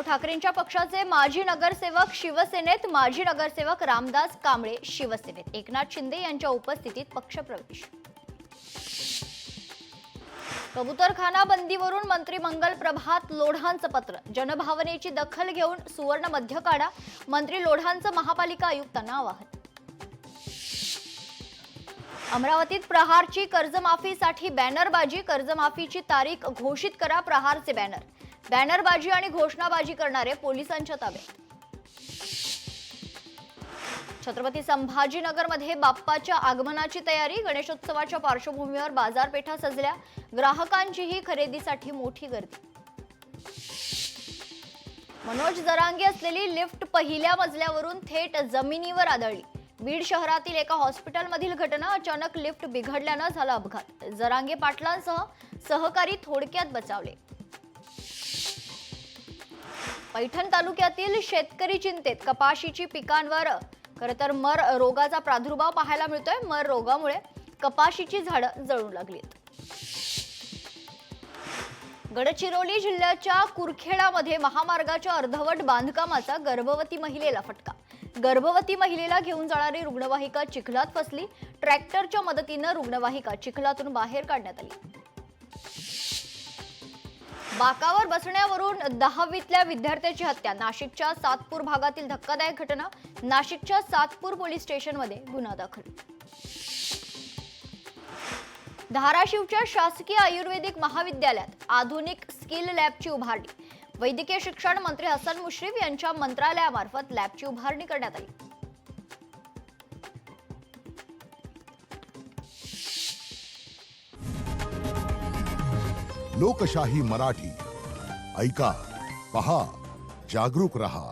उद्धव ठाकरेंच्या पक्षाचे माजी नगरसेवक शिवसेनेत, माजी नगरसेवक रामदास कांबळे शिवसेनेत, एकनाथ शिंदे यांच्या उपस्थितीत पक्षप्रवेश. कबूतरखाना बंदीवरून मंत्री मंगल प्रभात लोढांचं पत्र. जनभावनेची दखल घेऊन सुवर्ण मध्य काढा, मंत्री लोढांचं महापालिका आयुक्तांना आवाहन. अमरावतीत प्रहारची कर्जमाफीसाठी बॅनरबाजी, कर्जमाफीची तारीख घोषित करा, प्रहारचे बॅनर. बॅनरबाजी आणि घोषणाबाजी करणारे पोलिसांच्या ताब्यात. छत्रपती संभाजीनगरमध्ये बाप्पाच्या आगमनाची तयारी. गणेशोत्सवाच्या पार्श्वभूमीवर बाजारपेठा सजल्या, ग्राहकांचीही खरेदीसाठी मोठी गर्दी. मनोज जरांगे असलेली लिफ्ट पहिल्या मजल्यावरून थेट जमिनीवर आदळली. बीड शहरातील एका हॉस्पिटलमधील घटना. अचानक लिफ्ट बिघडल्यानं झाला अपघात. जरांगे पाटलांसह सहकारी थोडक्यात बचावले. पैठण तालुक्यातील शेतकरी चिंतेत. कपाशीची पिकांवर खरंतर मर रोगाचा प्रादुर्भाव पाहायला मिळतोय. मर रोगामुळे कपाशीची झाडं जळू लागलीत. गडचिरोली जिल्ह्याच्या कुरखेडामध्ये महामार्गाच्या अर्धवट बांधकामाचा गर्भवती महिलेला फटका. गर्भवती महिलेला घेऊन जाणारी रुग्णवाहिका चिखलात फसली. ट्रॅक्टरच्या मदतीनं रुग्णवाहिका चिखलातून बाहेर काढण्यात आली. बाकावर बसण्यावरून 10वीतल्या विद्यार्थ्याची हत्या. नाशिकच्या सातपूर भागातील धक्कादायक घटना. नाशिकच्या सातपूर पोलीस स्टेशनमध्ये गुन्हा दाखल. धाराशिवच्या शासकीय आयुर्वेदिक महाविद्यालयात आधुनिक स्किल लॅबची उभारणी. वैद्यकीय शिक्षण मंत्री हसन मुश्रीफ यांच्या मंत्रालयामार्फत लॅबची उभारणी करण्यात आली. लोकशाही मराठी ऐका, पहा, जागरूक रहा.